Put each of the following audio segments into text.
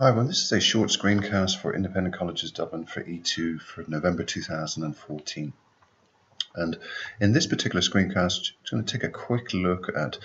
Hi everyone, this is a short screencast for Independent Colleges Dublin for E2 for November 2014. And in this particular screencast, I'm going to take a quick look at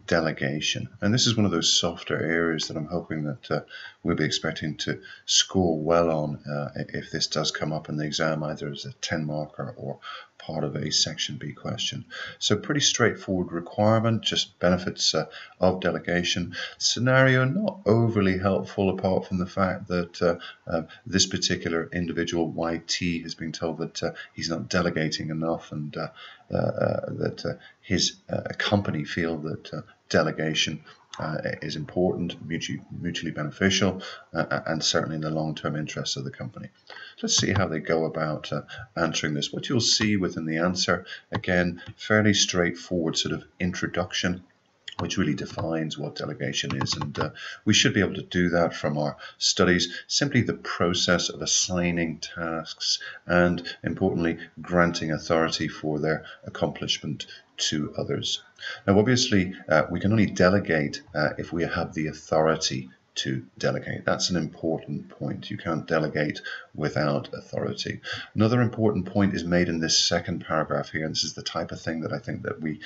delegation. And this is one of those softer areas that I'm hoping that we'll be expecting to score well on if this does come up in the exam, either as a 10 marker or part of a section B question. So pretty straightforward requirement, just benefits of delegation. Scenario not overly helpful apart from the fact that this particular individual, YT, has been told that he's not delegating enough, and that his company feel that delegation is important, mutually beneficial, and certainly in the long-term interests of the company. Let's see how they go about answering this. What you'll see within the answer, again, fairly straightforward sort of introduction, which really defines what delegation is, and we should be able to do that from our studies. Simply the process of assigning tasks and, importantly, granting authority for their accomplishment to others. Now, obviously, we can only delegate if we have the authority to delegate. That's an important point. You can't delegate without authority. Another important point is made in this second paragraph here, and this is the type of thing that I think that we,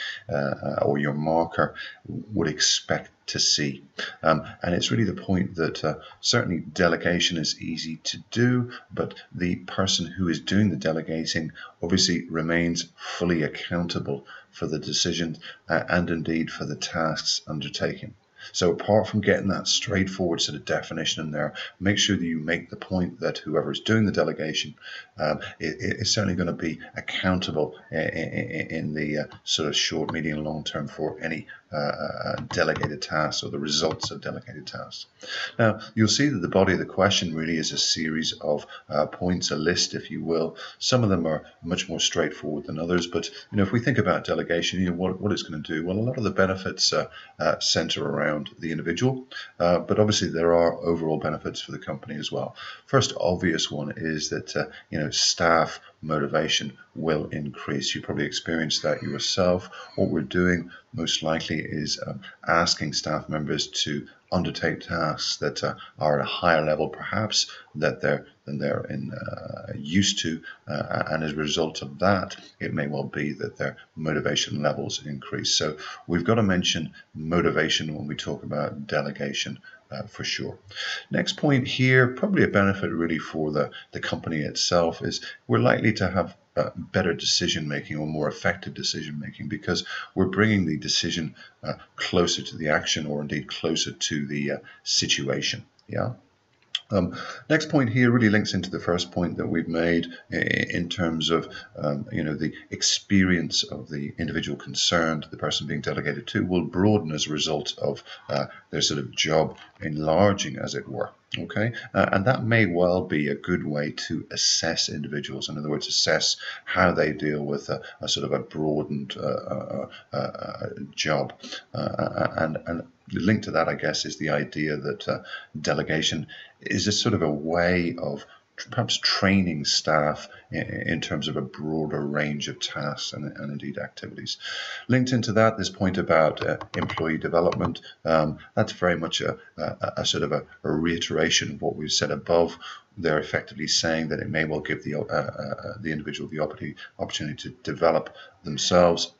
or your marker, would expect to see. And it's really the point that certainly delegation is easy to do, but the person who is doing the delegating obviously remains fully accountable for the decisions and indeed for the tasks undertaken. So apart from getting that straightforward sort of definition in there, make sure that you make the point that whoever is doing the delegation is certainly going to be accountable in the sort of short, medium, long term for any delegated tasks or the results of delegated tasks. Now, you'll see that the body of the question really is a series of points, a list, if you will. Some of them are much more straightforward than others, but if we think about delegation, what it's going to do, well, a lot of the benefits center around the individual, but obviously there are overall benefits for the company as well. First obvious one is that staff motivation will increase. You probably experienced that yourself. What we're doing most likely is asking staff members to undertake tasks that are at a higher level perhaps than they're used to, and as a result of that, it may well be that their motivation levels increase. So we've got to mention motivation when we talk about delegation. For sure. Next point here, probably a benefit really for the company itself, is we're likely to have better decision making or more effective decision making because we're bringing the decision closer to the action, or indeed closer to the situation. Yeah. Next point here really links into the first point that we've made in terms of the experience of the individual concerned, the person being delegated to, will broaden as a result of their sort of job enlarging, as it were. Okay, and that may well be a good way to assess individuals. In other words, assess how they deal with a sort of a broadened job, and the link to that, I guess, is the idea that delegation is a sort of a way of perhaps training staff in terms of a broader range of tasks and indeed activities. Linked into that, this point about employee development, that's very much a sort of a reiteration of what we've said above. They're effectively saying that it may well give the individual the opportunity to develop themselves,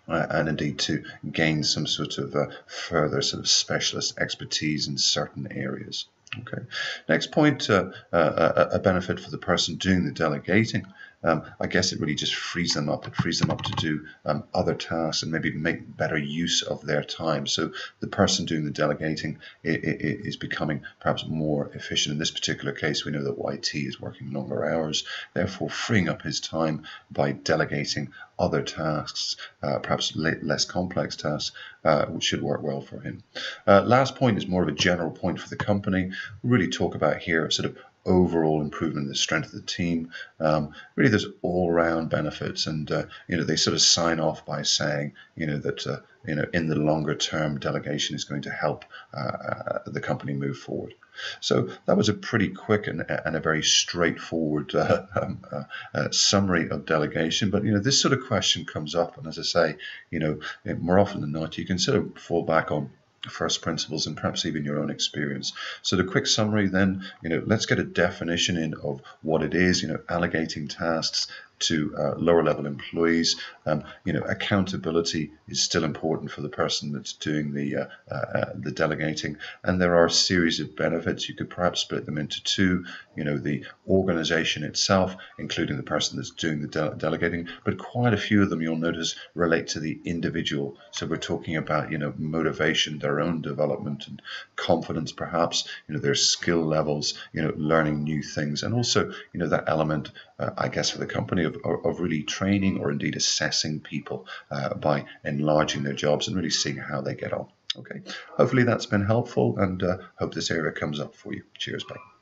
and indeed to gain some sort of further sort of specialist expertise in certain areas. Okay. Next point, a benefit for the person doing the delegating. I guess it really just frees them up. It frees them up to do other tasks and maybe make better use of their time. So the person doing the delegating is becoming perhaps more efficient. In this particular case, we know that YT is working longer hours, therefore freeing up his time by delegating other tasks, perhaps less complex tasks, which should work well for him. Last point is more of a general point for the company. We really talk about here sort of overall improvement in the strength of the team. Really, there's all-round benefits, and they sort of sign off by saying that in the longer term, delegation is going to help the company move forward. So that was a pretty quick and a very straightforward summary of delegation. But this sort of question comes up, and as I say, more often than not, you can sort of fall back on first principles and perhaps even your own experience. So the quick summary then, let's get a definition in of what it is, allocating tasks to lower level employees. Accountability is still important for the person that's doing the delegating, and there are a series of benefits. You could perhaps split them into two, the organization itself, including the person that's doing the delegating, but quite a few of them you'll notice relate to the individual. So we're talking about motivation, their own development and confidence, perhaps their skill levels, learning new things, and also that element I guess for the company of really training or indeed assessing people by enlarging their jobs and really seeing how they get on. Okay, hopefully that's been helpful, and hope this area comes up for you. Cheers, bye.